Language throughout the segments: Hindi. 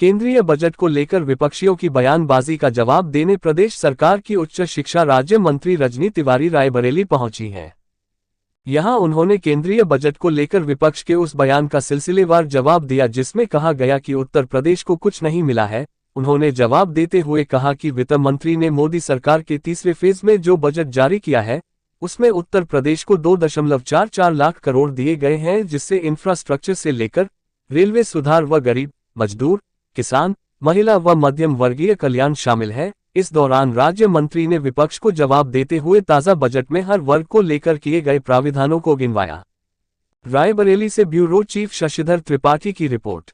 केंद्रीय बजट को लेकर विपक्षियों की बयानबाजी का जवाब देने प्रदेश सरकार की उच्च शिक्षा राज्य मंत्री रजनी तिवारी रायबरेली पहुंची हैं। यहां उन्होंने केंद्रीय बजट को लेकर विपक्ष के उस बयान का सिलसिलेवार जवाब दिया जिसमें कहा गया कि उत्तर प्रदेश को कुछ नहीं मिला है। उन्होंने जवाब देते हुए कहा कि वित्त मंत्री ने मोदी सरकार के तीसरे फेज में जो बजट जारी किया है उसमें उत्तर प्रदेश को 2.44 लाख करोड़ दिए गए हैं, जिससे इंफ्रास्ट्रक्चर से लेकर रेलवे सुधार व गरीब, मजदूर, किसान, महिला व मध्यम वर्गीय कल्याण शामिल है। इस दौरान राज्य मंत्री ने विपक्ष को जवाब देते हुए ताजा बजट में हर वर्ग को लेकर किए गए प्राविधानों को गिनवाया। रायबरेली से ब्यूरो चीफ शशिधर त्रिपाठी की रिपोर्ट।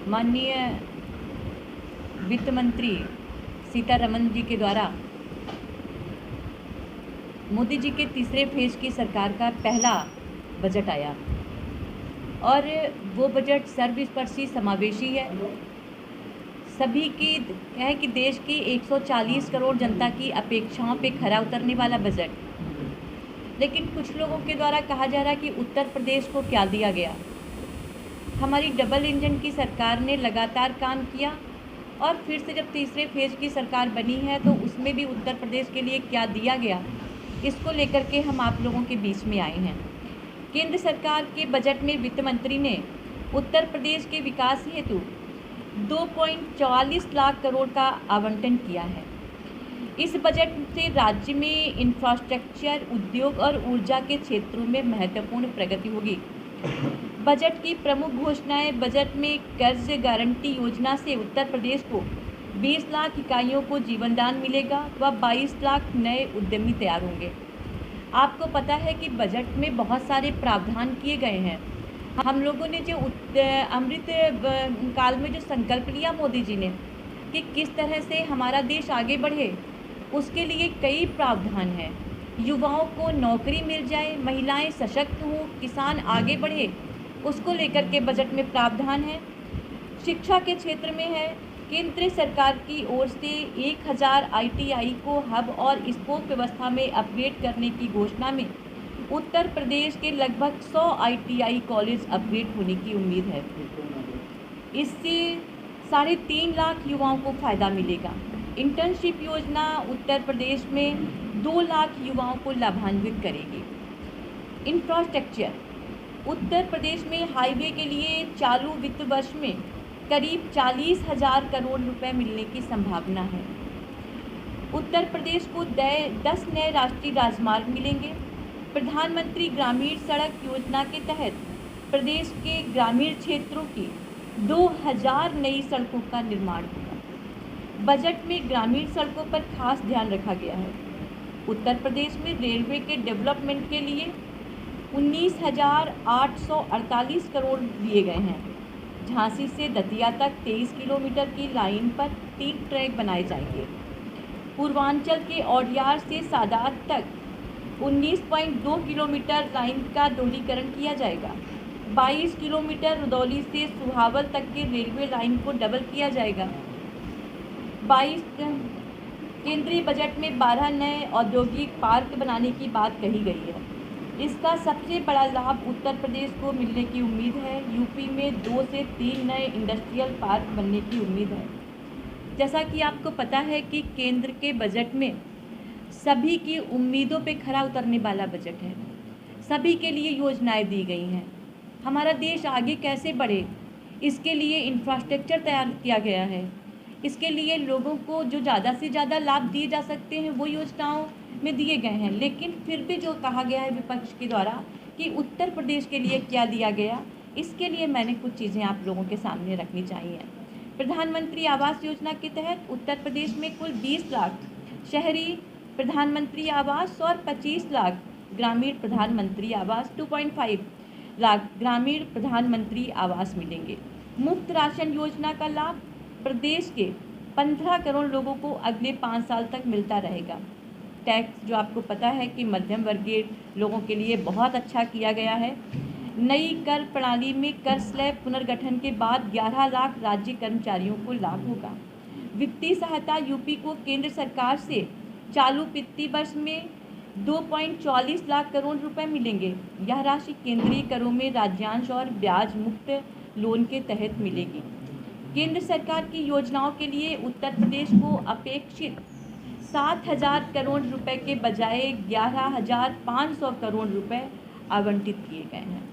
माननीय वित्त मंत्री सीतारमण जी के द्वारा मोदी जी के तीसरे फेज की सरकार का पहला बजट आया और वो बजट सर्वस्पर्शी समावेशी है। सभी की है कि देश की 140 करोड़ जनता की अपेक्षाओं पे खरा उतरने वाला बजट। लेकिन कुछ लोगों के द्वारा कहा जा रहा है कि उत्तर प्रदेश को क्या दिया गया। हमारी डबल इंजन की सरकार ने लगातार काम किया और फिर से जब तीसरे फेज की सरकार बनी है तो उसमें भी उत्तर प्रदेश के लिए क्या दिया गया, इसको लेकर के हम आप लोगों के बीच में आए हैं। केंद्र सरकार के बजट में वित्त मंत्री ने उत्तर प्रदेश के विकास हेतु 2.44 लाख करोड़ का आवंटन किया है। इस बजट से राज्य में इंफ्रास्ट्रक्चर, उद्योग और ऊर्जा के क्षेत्रों में महत्वपूर्ण प्रगति होगी। बजट की प्रमुख घोषणाएं: बजट में कर्ज गारंटी योजना से उत्तर प्रदेश को 20 लाख इकाइयों को जीवनदान मिलेगा व 22 लाख नए उद्यमी तैयार होंगे। आपको पता है कि बजट में बहुत सारे प्रावधान किए गए हैं। हम लोगों ने जो अमृत काल में जो संकल्प लिया मोदी जी ने कि किस तरह से हमारा देश आगे बढ़े, उसके लिए कई प्रावधान हैं। युवाओं को नौकरी मिल जाए, महिलाएं सशक्त हों, किसान आगे बढ़े, उसको लेकर के बजट में प्रावधान है। शिक्षा के क्षेत्र में है, केंद्र सरकार की ओर से 1000 ITI को हब और स्पोक व्यवस्था में अपग्रेड करने की घोषणा में उत्तर प्रदेश के लगभग 100 ITI कॉलेज अपग्रेड होने की उम्मीद है। इससे 3.5 लाख युवाओं को फ़ायदा मिलेगा। इंटर्नशिप योजना उत्तर प्रदेश में 2 लाख युवाओं को लाभान्वित करेगी। इंफ्रास्ट्रक्चर: उत्तर प्रदेश में हाईवे के लिए चालू वित्त वर्ष में करीब 40,000 करोड़ रुपए मिलने की संभावना है। उत्तर प्रदेश को 10 नए राष्ट्रीय राजमार्ग मिलेंगे। प्रधानमंत्री ग्रामीण सड़क योजना के तहत प्रदेश के ग्रामीण क्षेत्रों की 2000 नई सड़कों का निर्माण होगा। बजट में ग्रामीण सड़कों पर खास ध्यान रखा गया है। उत्तर प्रदेश में रेलवे के डेवलपमेंट के लिए 19,848 करोड़ दिए गए हैं। झांसी से दतिया तक 23 किलोमीटर की लाइन पर 3 ट्रैक बनाए जाएंगे। पूर्वांचल के औडियार से सादात तक 19.2 किलोमीटर लाइन का दोहरीकरण किया जाएगा। 22 किलोमीटर रुदौली से सुहावल तक के रेलवे लाइन को डबल किया जाएगा। केंद्रीय बजट में 12 नए औद्योगिक पार्क बनाने की बात कही गई है। इसका सबसे बड़ा लाभ उत्तर प्रदेश को मिलने की उम्मीद है। यूपी में 2 से 3 नए इंडस्ट्रियल पार्क बनने की उम्मीद है। जैसा कि आपको पता है कि केंद्र के बजट में सभी की उम्मीदों पे खरा उतरने वाला बजट है। सभी के लिए योजनाएं दी गई हैं। हमारा देश आगे कैसे बढ़े, इसके लिए इंफ्रास्ट्रक्चर तैयार किया गया है। इसके लिए लोगों को जो ज़्यादा से ज़्यादा लाभ दिए जा सकते हैं वो योजनाओं में दिए गए हैं। लेकिन फिर भी जो कहा गया है विपक्ष के द्वारा कि उत्तर प्रदेश के लिए क्या दिया गया, इसके लिए मैंने कुछ चीज़ें आप लोगों के सामने रखनी चाहिए। प्रधानमंत्री आवास योजना के तहत उत्तर प्रदेश में कुल 20 लाख शहरी प्रधानमंत्री आवास और 25 लाख ग्रामीण प्रधानमंत्री आवास, 2.5 लाख ग्रामीण प्रधानमंत्री आवास मिलेंगे। मुफ्त राशन योजना का लाभ प्रदेश के 15 करोड़ लोगों को अगले 5 साल तक मिलता रहेगा। टैक्स जो आपको पता है कि मध्यम वर्गीय लोगों के लिए बहुत अच्छा किया गया है। नई कर प्रणाली में कर स्लैब पुनर्गठन के बाद 11 लाख राज्य कर्मचारियों को लाभ होगा। वित्तीय सहायता यूपी को केंद्र सरकार से चालू वित्तीय वर्ष में 2.44 लाख करोड़ रुपए मिलेंगे। यह राशि केंद्रीय करों में राज्यांश और ब्याज मुक्त लोन के तहत मिलेगी। केंद्र सरकार की योजनाओं के लिए उत्तर प्रदेश को अपेक्षित 7,000 करोड़ रुपए के बजाय 11,500 करोड़ रुपए आवंटित किए गए हैं।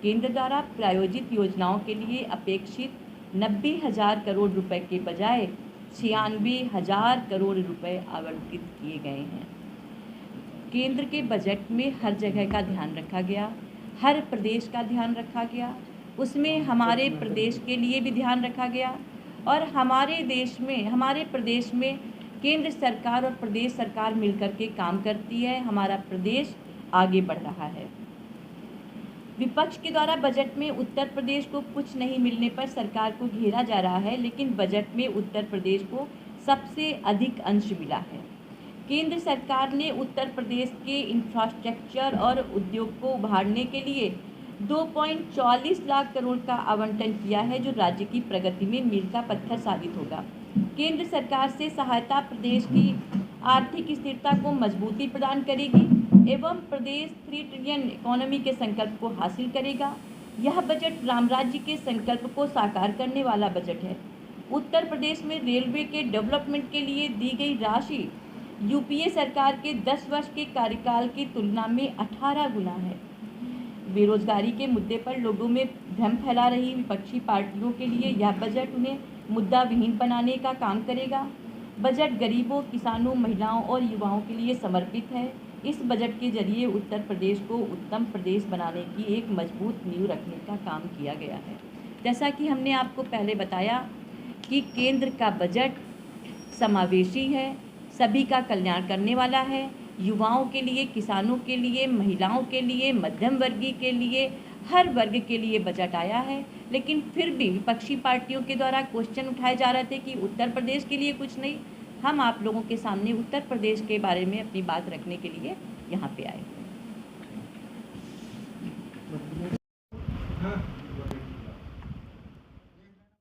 केंद्र द्वारा प्रायोजित योजनाओं के लिए अपेक्षित 90,000 करोड़ रुपए के बजाय 96,000 करोड़ रुपए आवंटित किए गए हैं। केंद्र के बजट में हर जगह का ध्यान रखा गया, हर प्रदेश का ध्यान रखा गया, उसमें हमारे प्रदेश के लिए भी ध्यान रखा गया और हमारे प्रदेश में केंद्र सरकार और प्रदेश सरकार मिलकर के काम करती है। हमारा प्रदेश आगे बढ़ रहा है। विपक्ष के द्वारा बजट में उत्तर प्रदेश को कुछ नहीं मिलने पर सरकार को घेरा जा रहा है, लेकिन बजट में उत्तर प्रदेश को सबसे अधिक अंश मिला है। केंद्र सरकार ने उत्तर प्रदेश के इंफ्रास्ट्रक्चर और उद्योग को उभारने के लिए 2.44 लाख करोड़ का आवंटन किया है, जो राज्य की प्रगति में मील का पत्थर साबित होगा। केंद्र सरकार से सहायता प्रदेश की आर्थिक स्थिरता को मजबूती प्रदान करेगी एवं प्रदेश 3 ट्रिलियन इकोनॉमी के संकल्प को हासिल करेगा। यह बजट राम राज्य के संकल्प को साकार करने वाला बजट है। उत्तर प्रदेश में रेलवे के डेवलपमेंट के लिए दी गई राशि यूपीए सरकार के 10 वर्ष के कार्यकाल की तुलना में 18 गुना है। बेरोजगारी के मुद्दे पर लोगों में भ्रम फैला रही विपक्षी पार्टियों के लिए यह बजट उन्हें मुद्दा विहीन बनाने का काम करेगा। बजट गरीबों, किसानों, महिलाओं और युवाओं के लिए समर्पित है। इस बजट के जरिए उत्तर प्रदेश को उत्तम प्रदेश बनाने की एक मजबूत नींव रखने का काम किया गया है। जैसा कि हमने आपको पहले बताया कि केंद्र का बजट समावेशी है, सभी का कल्याण करने वाला है। युवाओं के लिए, किसानों के लिए, महिलाओं के लिए, मध्यम वर्गीय के लिए, हर वर्ग के लिए बजट आया है। लेकिन फिर भी विपक्षी पार्टियों के द्वारा क्वेश्चन उठाए जा रहे थे कि उत्तर प्रदेश के लिए कुछ नहीं। हम आप लोगों के सामने उत्तर प्रदेश के बारे में अपनी बात रखने के लिए यहाँ पे आए।